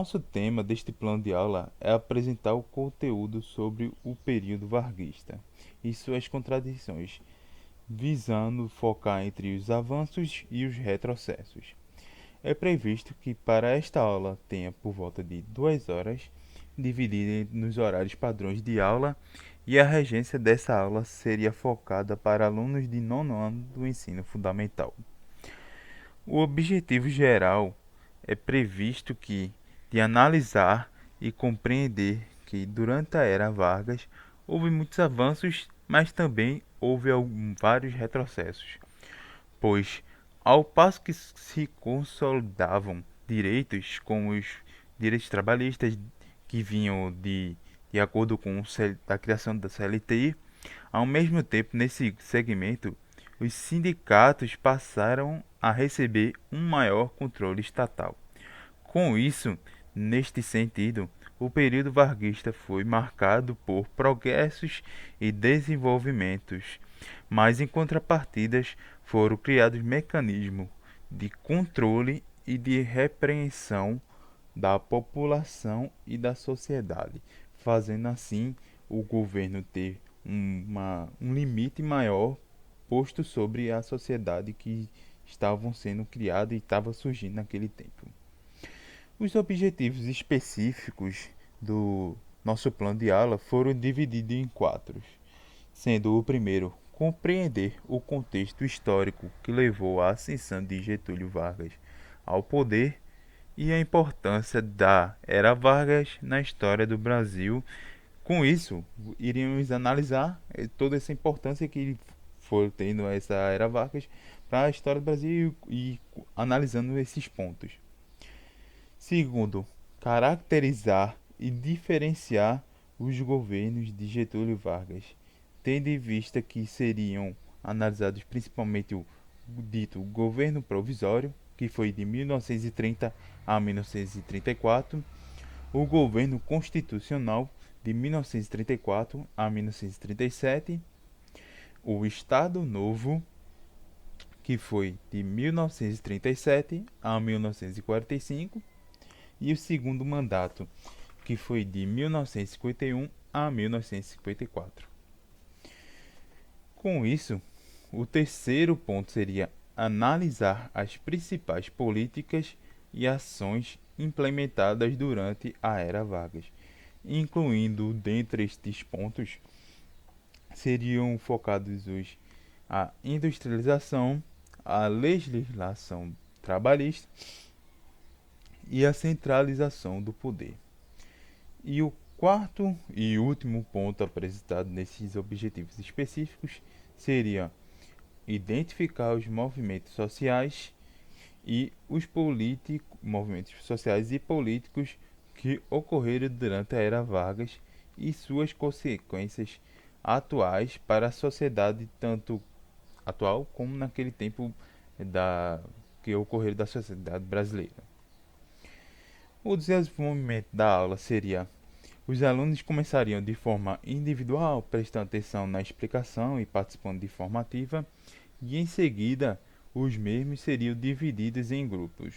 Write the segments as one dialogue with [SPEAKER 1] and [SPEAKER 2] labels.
[SPEAKER 1] Nosso tema deste plano de aula é apresentar o conteúdo sobre o período varguista e suas contradições, visando focar entre os avanços e os retrocessos. É previsto que para esta aula tenha por volta de 2 horas, dividida nos horários padrões de aula, e a regência dessa aula seria focada para alunos de nono ano do ensino fundamental. O objetivo geral é previsto que de analisar e compreender que durante a era Vargas houve muitos avanços, mas também houve vários retrocessos, pois ao passo que se consolidavam direitos como os direitos trabalhistas que vinham de acordo com a criação da CLT, ao mesmo tempo nesse segmento os sindicatos passaram a receber um maior controle estatal. Com isso, neste sentido, o período varguista foi marcado por progressos e desenvolvimentos, mas em contrapartidas foram criados mecanismos de controle e de repreensão da população e da sociedade, fazendo assim o governo ter um limite maior posto sobre a sociedade que estavam sendo criada e estava surgindo naquele tempo. Os objetivos específicos do nosso plano de aula foram divididos em quatro, sendo o primeiro compreender o contexto histórico que levou à ascensão de Getúlio Vargas ao poder e a importância da Era Vargas na história do Brasil. Com isso, iríamos analisar toda essa importância que foi tendo essa Era Vargas para a história do Brasil e analisando esses pontos. Segundo, caracterizar e diferenciar os governos de Getúlio Vargas, tendo em vista que seriam analisados principalmente o dito governo provisório, que foi de 1930 a 1934, o governo constitucional de 1934 a 1937, o Estado Novo, que foi de 1937 a 1945, e o segundo mandato, que foi de 1951 a 1954. Com isso, o terceiro ponto seria analisar as principais políticas e ações implementadas durante a Era Vargas, incluindo dentre estes pontos seriam focados a industrialização, a legislação trabalhista e a centralização do poder. E o quarto e último ponto apresentado nesses objetivos específicos seria identificar os movimentos sociais e os movimentos sociais e políticos que ocorreram durante a Era Vargas e suas consequências atuais para a sociedade, tanto atual como naquele tempo que ocorreram da sociedade brasileira. O desenvolvimento da aula seria: os alunos começariam de forma individual, prestando atenção na explicação e participando de forma ativa, e em seguida os mesmos seriam divididos em grupos.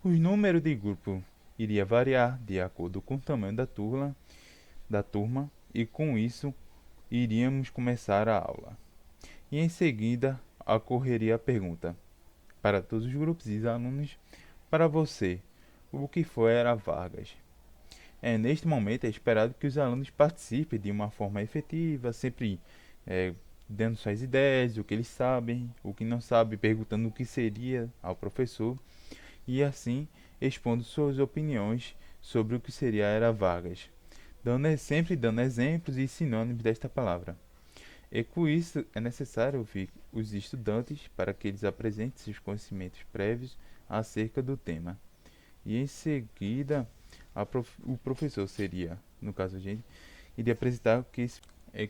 [SPEAKER 1] O número de grupos iria variar de acordo com o tamanho da turma e com isso iríamos começar a aula. E em seguida ocorreria a pergunta para todos os grupos e alunos: para você, o que foi Era Vargas? Neste momento é esperado que os alunos participem de uma forma efetiva, sempre dando suas ideias, o que eles sabem, o que não sabem, perguntando o que seria ao professor e assim expondo suas opiniões sobre o que seria a Era Vargas, sempre dando exemplos e sinônimos desta palavra. E com isso é necessário ouvir os estudantes para que eles apresentem seus conhecimentos prévios acerca do tema. E em seguida o professor seria, no caso a gente, iria apresentar o que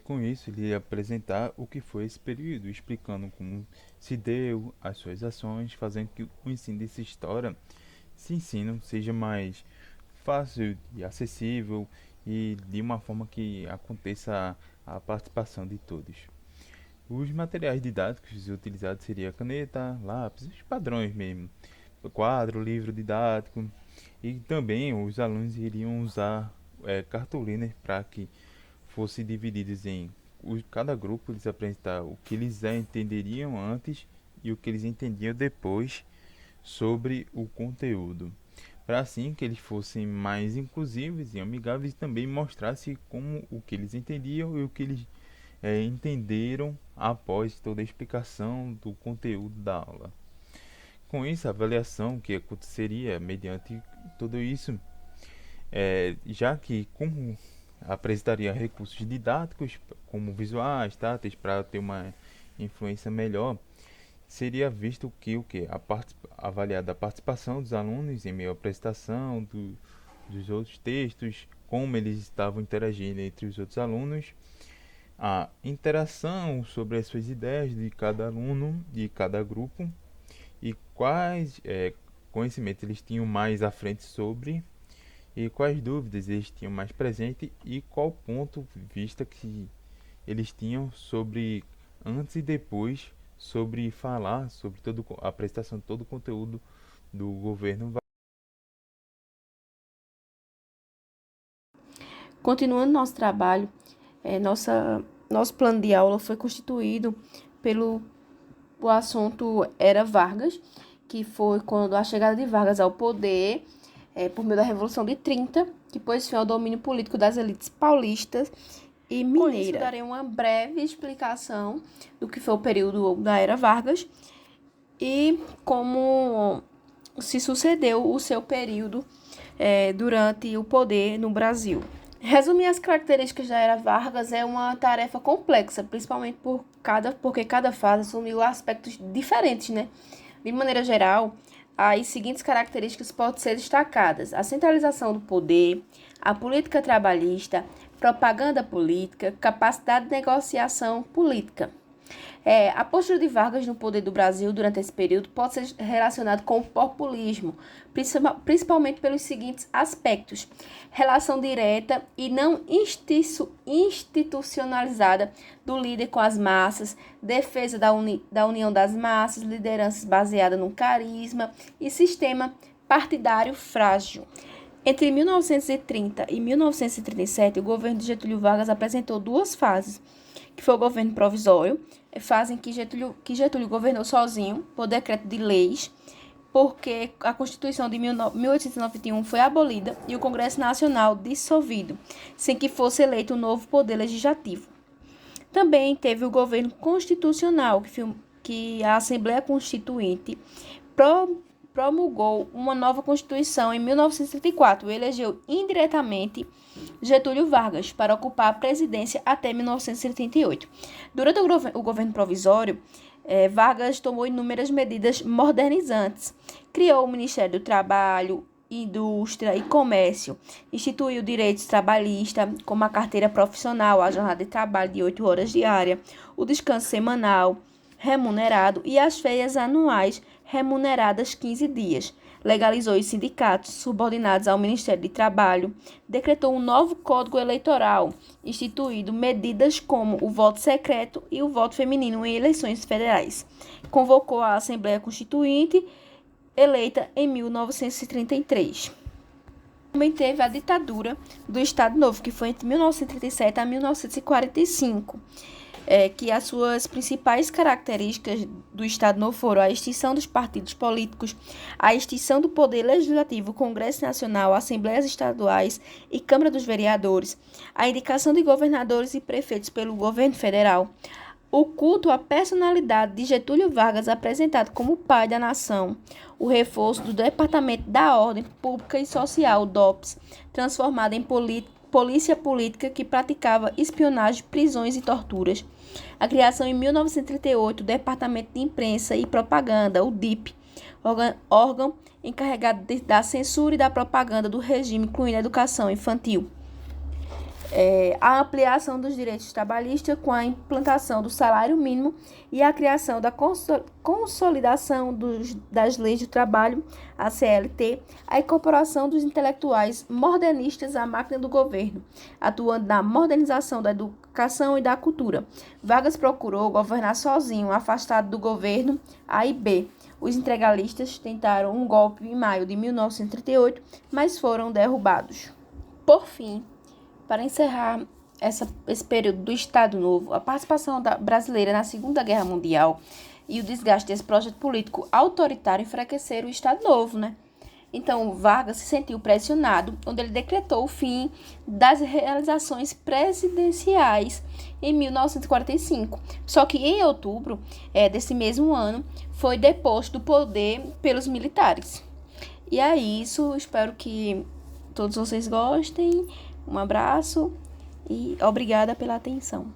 [SPEAKER 1] com isso ele ia apresentar o que foi esse período, explicando como se deu as suas ações, fazendo que o ensino dessa história, esse ensino seja mais fácil e acessível e de uma forma que aconteça a participação de todos. Os materiais didáticos utilizados seria caneta, lápis, os padrões mesmo, quadro, livro didático, E também os alunos iriam usar cartolinas para que fossem divididos em cada grupo eles apresentar o que eles já entenderiam antes e o que eles entendiam depois sobre o conteúdo, para assim que eles fossem mais inclusivos e amigáveis e também mostrasse como o que eles entendiam e o que eles entenderam após toda a explicação do conteúdo da aula. Com isso, a avaliação que aconteceria mediante tudo isso, já que como apresentaria recursos didáticos como visuais, táteis, para ter uma influência melhor, seria visto que avaliada a participação dos alunos em meio à apresentação dos outros textos, como eles estavam interagindo entre os outros alunos, a interação sobre as suas ideias de cada aluno, de cada grupo, e quais conhecimentos eles tinham mais à frente sobre, e quais dúvidas eles tinham mais presente, e qual ponto de vista que eles tinham sobre antes e depois, sobre falar sobre a apresentação de todo o conteúdo do governo.
[SPEAKER 2] Continuando nosso trabalho, nosso plano de aula foi constituído pelo o assunto era Vargas, que foi quando a chegada de Vargas ao poder, por meio da Revolução de 30, que pôs fim ao domínio político das elites paulistas e mineiras. Com isso, darei uma breve explicação do que foi o período da Era Vargas e como se sucedeu o seu período durante o poder no Brasil. Resumir as características da Era Vargas é uma tarefa complexa, principalmente porque cada fase assumiu aspectos diferentes, né? De maneira geral, as seguintes características podem ser destacadas: a centralização do poder, a política trabalhista, propaganda política, capacidade de negociação política. A postura de Vargas no poder do Brasil durante esse período pode ser relacionada com o populismo, principalmente pelos seguintes aspectos: relação direta e não institucionalizada do líder com as massas, defesa da união das massas, lideranças baseadas no carisma e sistema partidário frágil. Entre 1930 e 1937, o governo de Getúlio Vargas apresentou duas fases, que foi o governo provisório, fase em que Getúlio governou sozinho, por decreto de leis, porque a Constituição de 1891 foi abolida e o Congresso Nacional dissolvido, sem que fosse eleito um novo poder legislativo. Também teve o governo constitucional, que a Assembleia Constituinte promulgou uma nova Constituição em 1934 e elegeu indiretamente Getúlio Vargas para ocupar a presidência até 1978. Durante o governo provisório, Vargas tomou inúmeras medidas modernizantes. Criou o Ministério do Trabalho, Indústria e Comércio, instituiu direitos trabalhistas, como a carteira profissional, a jornada de trabalho de 8 horas diárias, o descanso semanal remunerado e as férias anuais remuneradas 15 dias. Legalizou os sindicatos subordinados ao Ministério do Trabalho, decretou um novo Código Eleitoral, instituindo medidas como o voto secreto e o voto feminino em eleições federais. Convocou a Assembleia Constituinte, eleita em 1933. Também teve a ditadura do Estado Novo, que foi entre 1937 a 1945. Que as suas principais características do Estado Novo foram a extinção dos partidos políticos, a extinção do poder legislativo, Congresso Nacional, Assembleias Estaduais e Câmara dos Vereadores, a indicação de governadores e prefeitos pelo governo federal, o culto à personalidade de Getúlio Vargas apresentado como pai da nação, o reforço do Departamento da Ordem Pública e Social, DOPS, transformado em polícia política que praticava espionagem, prisões e torturas. A criação em 1938 do Departamento de Imprensa e Propaganda, o DIP, órgão encarregado da censura e da propaganda do regime, incluindo a educação infantil. A ampliação dos direitos trabalhistas com a implantação do salário mínimo e a criação da consolidação das leis do trabalho, a CLT, a incorporação dos intelectuais modernistas à máquina do governo, atuando na modernização da educação e da cultura. Vargas procurou governar sozinho, afastado do governo A e B. Os integralistas tentaram um golpe em maio de 1938, mas foram derrubados. Por fim, para encerrar esse período do Estado Novo, a participação brasileira na Segunda Guerra Mundial e o desgaste desse projeto político autoritário enfraqueceram o Estado Novo, né? Então, Vargas se sentiu pressionado, onde ele decretou o fim das realizações presidenciais em 1945. Só que em outubro desse mesmo ano, foi deposto do poder pelos militares. E é isso, espero que todos vocês gostem. Um abraço e obrigada pela atenção.